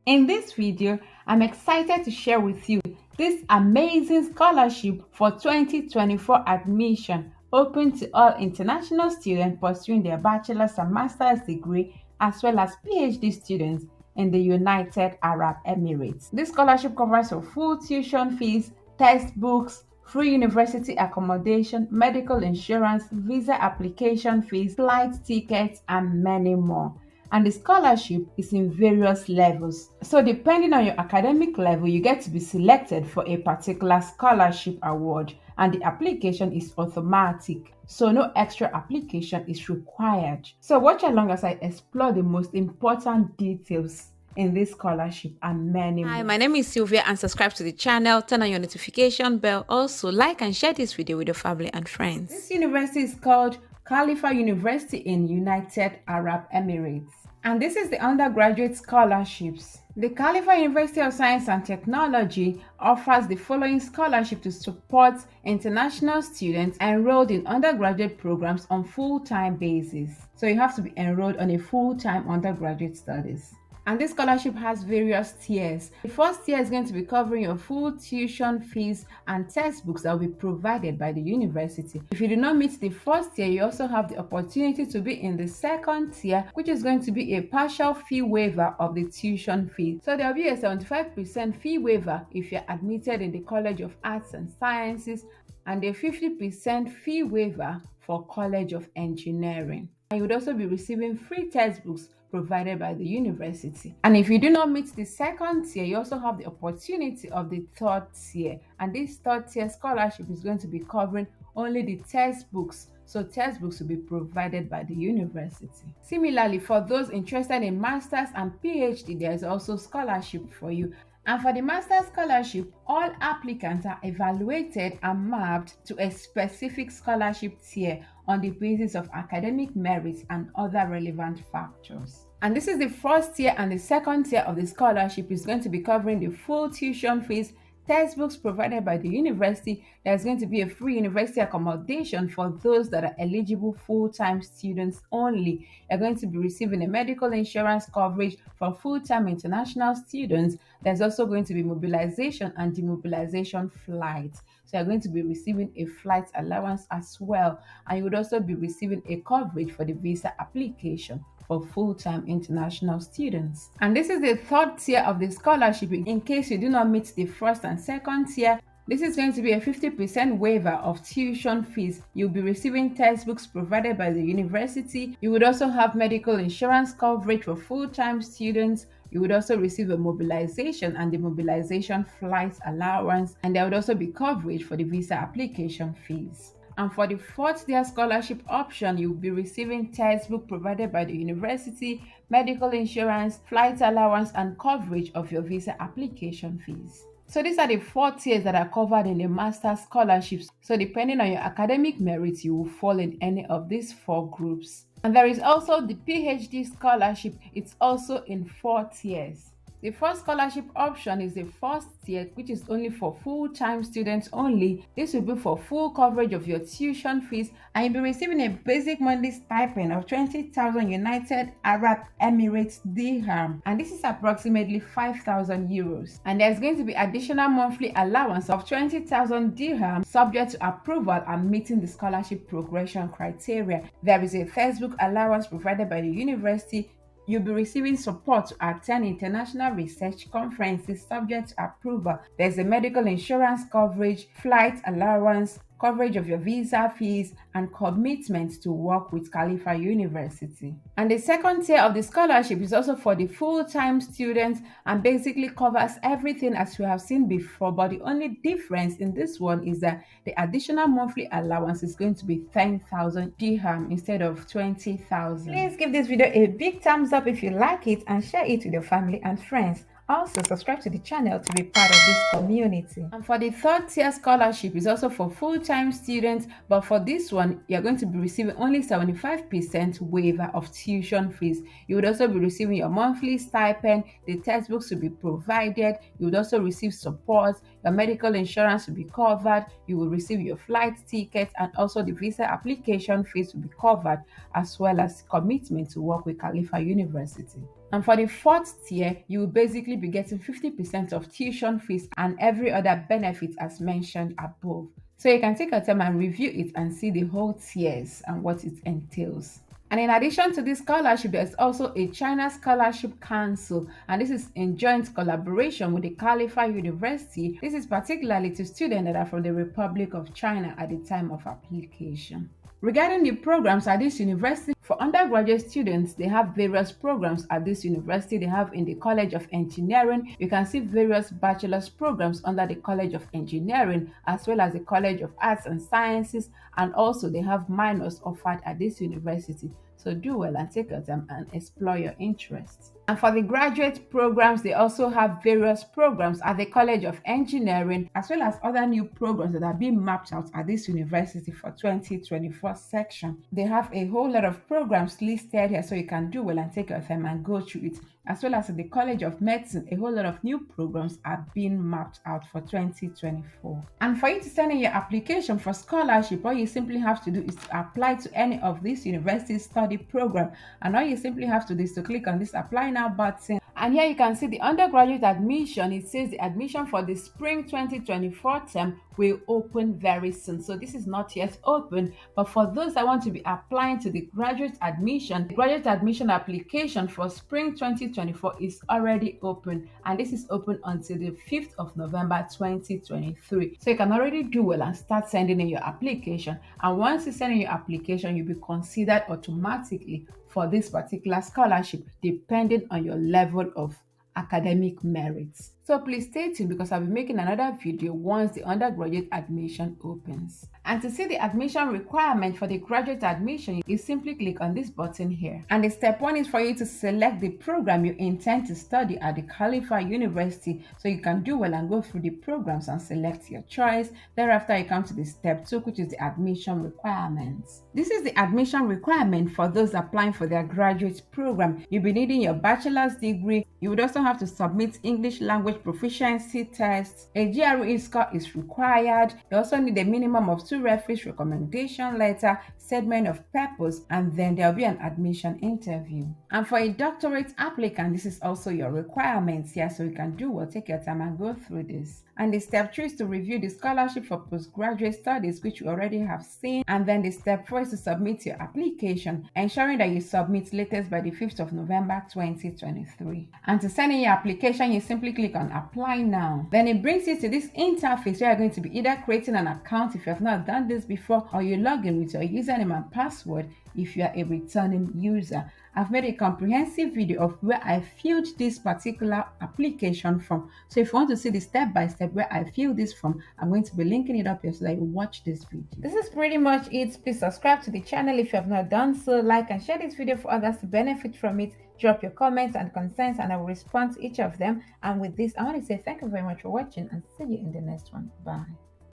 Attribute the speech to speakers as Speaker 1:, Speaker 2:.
Speaker 1: In this video, I'm excited to share with you this amazing scholarship for 2024 admission open to all international students pursuing their bachelor's and master's degree as well as PhD students in the United Arab Emirates. This scholarship covers your full tuition fees, textbooks, free university accommodation, medical insurance, visa application fees, flight tickets, and many more. And the scholarship is in various levels. So depending on your academic level, you get to be selected for a particular scholarship award, and the application is automatic. So no extra application is required. So watch along as I explore the most important details in this scholarship and many more.
Speaker 2: Hi, my name is Sylvia and subscribe to the channel, turn on your notification bell. Also, like and share this video with your family and friends.
Speaker 1: This university is called Khalifa University in United Arab Emirates. And this is the undergraduate scholarships. The Khalifa University of Science and Technology offers the following scholarship to support international students enrolled in undergraduate programs on full-time basis. So you have to be enrolled on a full-time undergraduate studies. And this scholarship has various tiers. The first tier is going to be covering your full tuition fees and textbooks that will be provided by the university. If you do not meet the first tier, you also have the opportunity to be in the second tier, which is going to be a partial fee waiver of the tuition fee. So there will be a 75% fee waiver if you're admitted in the College of Arts and Sciences and a 50% fee waiver for College of Engineering. And you would also be receiving free textbooks provided by the university. And if you do not meet the second tier, you also have the opportunity of the third tier. And this third tier scholarship is going to be covering only the textbooks. So textbooks will be provided by the university. Similarly, for those interested in masters and PhD, there is also scholarship for you. And for the master's scholarship, all applicants are evaluated and mapped to a specific scholarship tier on the basis of academic merits and other relevant factors. And this is the first tier, and the second tier of the scholarship is going to be covering the full tuition fees, textbooks provided by the university. There's going to be a free university accommodation for those that are eligible full-time students only. You're going to be receiving a medical insurance coverage for full-time international students. There's also going to be mobilization and demobilization flights. So you're going to be receiving a flight allowance as well. And you would also be receiving a coverage for the visa application for full-time international students. And this is the third tier of the scholarship. In case you do not meet the first and second tier, this is going to be a 50% waiver of tuition fees. You'll be receiving textbooks provided by the university. You would also have medical insurance coverage for full-time students. You would also receive a mobilization and demobilization flight allowance, and there would also be coverage for the visa application fees. And for the fourth year scholarship option, you'll be receiving textbook provided by the university, medical insurance, flight allowance, and coverage of your visa application fees. So these are the four tiers that are covered in the master's scholarships. So depending on your academic merits, you will fall in any of these four groups. And there is also the PhD scholarship. It's also in 4 tiers. The first scholarship option is the first tier, which is only for full-time students only. This will be for full coverage of your tuition fees, and you'll be receiving a basic monthly stipend of 20,000 United Arab Emirates dirham, and this is approximately 5,000 euros. And there's going to be additional monthly allowance of 20,000 dirham subject to approval and meeting the scholarship progression criteria. There is a textbook allowance provided by the university. You'll be receiving support to attend international research conferences subject to approval. There's a medical insurance coverage, flight allowance, coverage of your visa fees, and commitment to work with Khalifa University. And the second tier of the scholarship is also for the full-time students and basically covers everything as we have seen before, but the only difference in this one is that the additional monthly allowance is going to be 10,000 dirham instead of 20,000. Please give this video a big thumbs up if you like it and share it with your family and friends. Also, subscribe to the channel to be part of this community. And for the third tier scholarship is also for full-time students, but for this one, you're going to be receiving only 75% waiver of tuition fees. You would also be receiving your monthly stipend, the textbooks will be provided, you would also receive support, your medical insurance will be covered, you will receive your flight tickets, and also the visa application fees will be covered, as well as commitment to work with Khalifa University. And for the fourth tier, you will basically be getting 50% of tuition fees and every other benefit as mentioned above. So you can take your time and review it and see the whole tiers and what it entails. And in addition to this scholarship, there's also a China Scholarship Council, and this is in joint collaboration with the Khalifa University. This is particularly to students that are from the Republic of China at the time of application. Regarding the programs at this university, for undergraduate students, they have various programs at this university. They have in the College of Engineering, you can see various bachelor's programs under the College of Engineering, as well as the College of Arts and Sciences, and also they have minors offered at this university. So do well and take your time and explore your interests. And for the graduate programs, they also have various programs at the College of Engineering, as well as other new programs that are being mapped out at this university for 2024 section. They have a whole lot of programs listed here, so you can do well and take your time and go through it. As well as at the College of Medicine, a whole lot of new programs are being mapped out for 2024. And for you to send in your application for scholarship, all you simply have to do is to apply to any of these university study program. And all you simply have to do is to click on this apply now button. And here you can see the undergraduate admission. It says the admission for the spring 2024 term will open very soon. So this is not yet open, but for those that want to be applying to the graduate admission, the graduate admission application for spring 2024 is already open, and this is open until the 5th of November 2023. So you can already do well and start sending in your application. And once you send in your application, you'll be considered automatically for this particular scholarship depending on your level of academic merits. So please stay tuned because I'll be making another video once the undergraduate admission opens. And to see the admission requirement for the graduate admission, you simply click on this button here. And the step one is for you to select the program you intend to study at the Khalifa University. So you can do well and go through the programs and select your choice. Thereafter, you come to the step two, which is the admission requirements. This is the admission requirement for those applying for their graduate program. You'll be needing your bachelor's degree. You would also have to submit English language proficiency tests. A GRE score is required. You also need a minimum of 2 referees recommendation letter, statement of purpose, and then there'll be an admission interview. And for a doctorate applicant, this is also your requirements here, so you can do well, take your time and go through this. And the step 3 is to review the scholarship for postgraduate studies, which you already have seen. And then the step 4 is to submit your application, ensuring that you submit latest by the 5th of November 2023. And to send in your application, you simply click on apply now. Then it brings you to this interface where you're going to be either creating an account if you have not done this before, or you log in with your username and password if you are a returning user. I've made a comprehensive video of where I filled this particular application from. So if you want to see the step-by-step where I filled this from, I'm going to be linking it up here so that you watch this video. This is pretty much it. Please subscribe to the channel if you have not done so. Like and share this video for others to benefit from it. Drop your comments and concerns and I will respond to each of them. And with this, I want to say thank you very much for watching and see you in the next one. Bye.